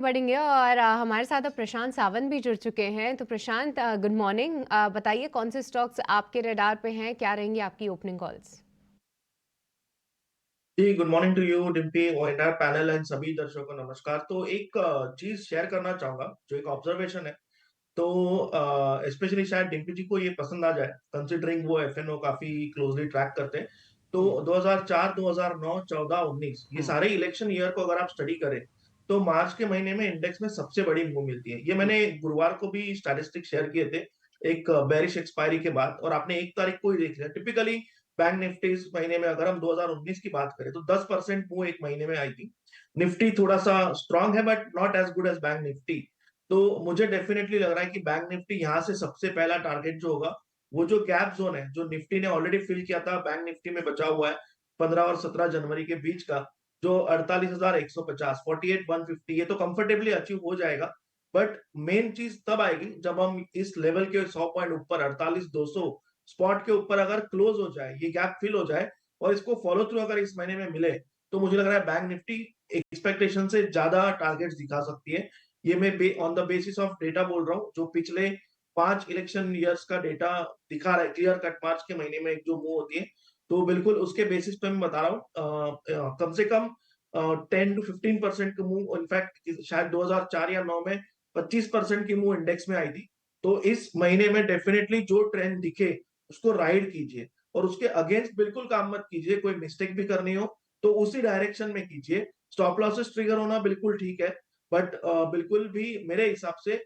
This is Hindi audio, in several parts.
बढ़ेंगे और हमारे साथ अब प्रशांत सावंत भी जुड़ चुके हैं। तो प्रशांत, गुड मॉर्निंग। बताइए कौन से स्टॉक्स आपके रडार पे हैं, क्या रहेंगी आपकी ओपनिंग कॉल्स? जी, good morning to you Dimpy और एंटायर पैनल एंड सभी दर्शकों को नमस्कार। तो एक चीज शेयर करना चाहूंगा जो एक ऑब्जर्वेशन है। तो स्पेशली शायद डिम्पी जी को ये पसंद आ जाए कंसिडरिंग वो एफएनओ काफी क्लोजली ट्रैक करते हैं। तो हुँ, 2004, 2009, 14, 19 ये हुँ, सारे इलेक्शन ईयर को अगर आप स्टडी करें तो मार्च के महीने में इंडेक्स में सबसे बड़ी मूव मिलती है। ये हुँ, मैंने गुरुवार को भी स्टैटिस्टिक्स शेयर किए थे एक बेरिश एक्सपायरी के बाद, और आपने 1 तारीख को ही देख लिया। टिपिकली बैंक निफ्टी इस महीने में अगर हम 2019 की बात करें तो 10% मूव एक महीने में आई थी। निफ्टी थोड़ा सा स्ट्रांग है but not as good as bank Nifty. तो मुझे डेफिनेटली लग रहा है कि बैंक निफ्टी यहाँ से सबसे पहला टारगेट जो होगा, वो जो गैप जोन है जो निफ्टी ने ऑलरेडी फिल किया था, बैंक निफ्टी में बचा हुआ है 15 और 17 जनवरी के बीच का, जो 48,150, 48,150, ये तो कंफर्टेबली अचीव हो जाएगा। बट मेन चीज तब आएगी जब हम इस लेवल के 100 पॉइंट ऊपर 48,200 स्पॉट के ऊपर अगर क्लोज हो जाए, ये गैप फिल हो जाए और इसको फॉलो थ्रू अगर इस महीने में मिले, तो मुझे लग रहा है बैंक निफ्टी एक्सपेक्टेशन से ज्यादा टारगेट्स दिखा सकती है। ये मैं on the basis of data बोल रहा हूँ जो पिछले 5 इलेक्शन ईयर्स का डेटा दिखा रहा है। क्लियर कट मार्च के महीने में एक जो मूव होती है, तो बिल्कुल उसके बेसिस पे मैं बता रहा हूँ। कम से कम 10 to 15% की मूव, इनफैक्ट शायद 2004 या 9 में 25% की मूव इंडेक्स में आई थी। तो इस महीने में डेफिनेटली जो ट्रेंड दिखे उसको राइड कीजिए और उसके अगेंस्ट बिल्कुल काम मत कीजिए। कोई मिस्टेक भी करनी हो तो उसी डायरेक्शन में कीजिए। स्टॉप लॉसेस ट्रिगर होना बिल्कुल ठीक है, बट बिल्कुल भी मेरे हिसाब से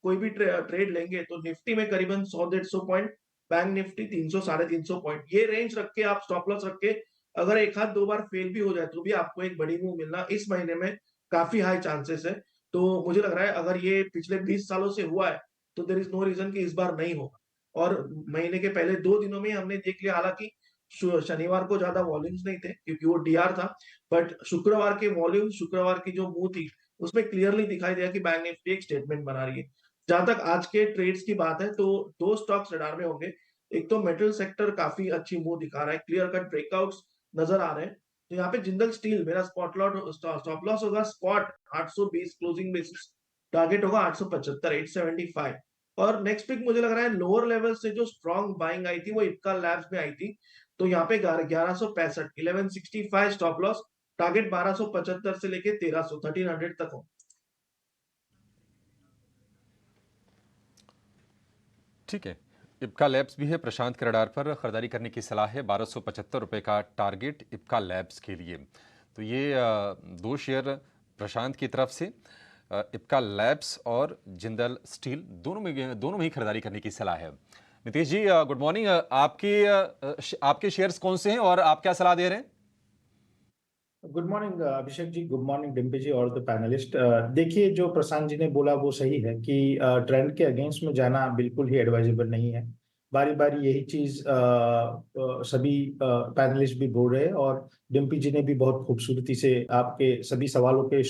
कोई भी ट्रेड लेंगे तो निफ्टी में करीबन 100-150 पॉइंट, बैंक निफ्टी 300-350 पॉइंट, ये रेंज रख के आप स्टॉप लॉस रख के अगर एक हाथ दो बार फेल भी हो जाए तो भी आपको एक बड़ी मूव मिलना इस महीने में काफी हाई चांसेस है। तो मुझे लग रहा है अगर ये पिछले 20 सालों से हुआ है तो देर इज नो रीजन कि इस बार नहीं होगा। और महीने के पहले 2 दिनों में हमने देख लिया, हालांकि शनिवार को ज्यादा वॉल्यूम्स नहीं थे क्योंकि वो डीआर था, बट शुक्रवार के वॉल्यूम, शुक्रवार की जो मूव थी उसमें क्लियरली दिखाई दिया कि बैंक निफ्टी एक स्टेटमेंट बना रही है। जहां तक आज के ट्रेड्स की बात है तो दो स्टॉक्स रडार में होंगे। एक तो मेटल सेक्टर काफी अच्छी मूव दिखा रहा है, क्लियर कट ब्रेकआउट्स नजर आ रहे हैं। तो यहाँ पे जिंदल स्टील मेरा स्टॉप लॉस होगा स्पॉट 820 क्लोजिंग बेसिस, टारगेट होगा 875, 875। और नेक्स्ट पिक मुझे लग रहा है लोअर लेवल से जो स्ट्रॉन्ग बाइंग आई थी वो इक्का लैब्स में आई थी। तो यहाँ पे 1165, 1165 स्टॉप लॉस, टारगेट 1275 से लेके 1300, 1300 तक हो। ठीक है। इप्का लैब्स भी है प्रशांत के रडार पर, खरीदारी करने की सलाह है। 1275 रुपये का टारगेट इप्का लैब्स के लिए। तो ये दो शेयर प्रशांत की तरफ से, इप्का लैब्स और जिंदल स्टील, दोनों में ही खरीदारी करने की सलाह है। नितेश जी, गुड मॉर्निंग। आपके शेयर्स कौन से हैं और आप क्या सलाह दे रहे हैं? Good morning Abhishek ji, good morning Dimpy जी और द पैनलिस्ट। देखिए, जो प्रशांत जी ने बोला वो सही है कि ट्रेंड के अगेंस्ट में जाना बिल्कुल ही एडवाइजेबल नहीं है। बारी बारी यही चीज सभी पैनलिस्ट भी बोल रहे हैं और डिम्पी जी ने भी बहुत खूबसूरती से आपके सभी सवालों के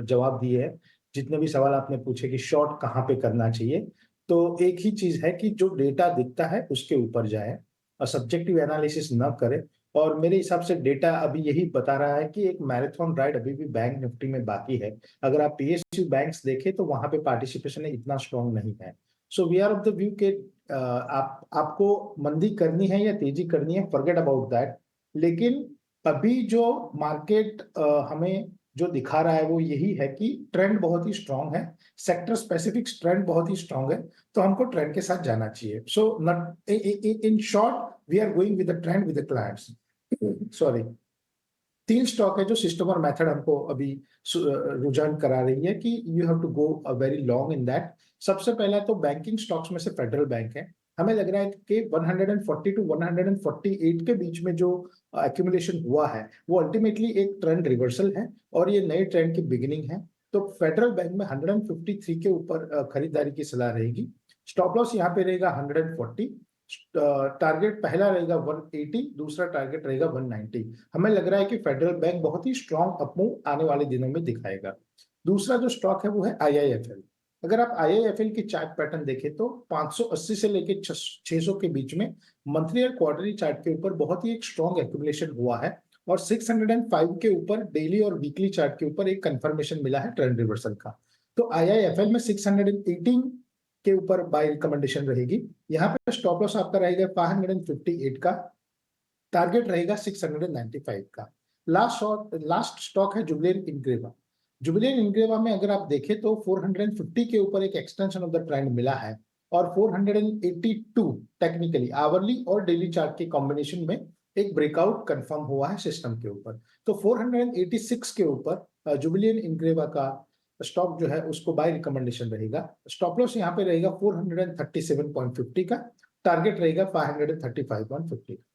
जवाब दिए हैं। जितने भी सवाल आपने पूछे कि शॉर्ट कहाँ पे करना चाहिए, तो एक ही चीज है कि जो डेटा दिखता है उसके ऊपर जाए और सब्जेक्टिव एनालिसिस न करें। और मेरे हिसाब से डेटा अभी यही बता रहा है कि एक मैराथन राइड अभी भी बैंक निफ्टी में बाकी है। अगर आप पीएसयू बैंक्स देखें तो वहां पे पार्टिसिपेशन इतना स्ट्रांग नहीं है। So we are of the view के आपको मंदी करनी है या तेजी करनी है, फॉरगेट अबाउट दैट। लेकिन अभी जो मार्केट हमें जो दिखा रहा है वो यही है कि ट्रेंड बहुत ही स्ट्रांग है, सेक्टर स्पेसिफिक ट्रेंड बहुत ही स्ट्रांग है। तो हमको ट्रेंड के साथ जाना चाहिए। So not in short, we are going with the trend with the clients. Sorry, तीन स्टॉक है जो सिस्टम और मेथड हमको अभी रुझान करा रही है कि you have to go very long in that. सबसे पहला तो बैंकिंग स्टॉक्स में से फेडरल बैंक है। हमें लग रहा है कि 140 टू 148 के बीच में जो एक्यूमुलेशन हुआ है वो अल्टीमेटली एक ट्रेंड रिवर्सल है और ये नए ट्रेंड की बिगिनिंग है। तो फेडरल बैंक में 153 के ऊपर खरीदारी की सलाह रहेगी। स्टॉप लॉस यहाँ पे रहेगा 140। टारगेट पहला रहेगा 180, दूसरा टारगेट रहेगा 190। हमें लग रहा है कि फेडरल बैंक बहुत ही स्ट्रांग अपमूव आने वाले दिनों में दिखाएगा। दूसरा जो स्टॉक है वो है आईआईएफएल। अगर आप आईआईएफएल की चार्ट पैटर्न देखें तो 580 से लेके 600 के बीच में मंथली और क्वार्टरली चार्ट के ऊपर बहुत ही एक स्ट्रांग एक्यूमुलेशन हुआ है और 605 के ऊपर डेली और वीकली चार्ट के ऊपर एक कंफर्मेशन मिला है ट्रेंड रिवर्सल का। तो IIFL में 618 के ऊपर बाय रिकमेंडेशन रहेगी। यहाँ पे स्टॉप लॉस आपका रहेगा 558 का, टारगेट रहेगा 695 का। लास्ट स्टॉक है जुबिलियंट इंग्रेवा। जुबिलियंट इंग्रेवा में अगर आप देखें तो 450 के ऊपर एक एक्सटेंशन ऑफ द ट्रेंड मिला है और 482 टेक्निकली आवरली और डेली चार्ट के कॉम्बिनेशन में एक ब्रेकआउट कंफर्म हुआ है सिस्टम के ऊपर। तो 486 के ऊपर जुबिलियंट इंग्रेवा का स्टॉक जो है उसको बाय रिकमेंडेशन रहेगा। स्टॉप लॉस यहाँ पे रहेगा 437.50 का, टारगेट रहेगा 535.50 का।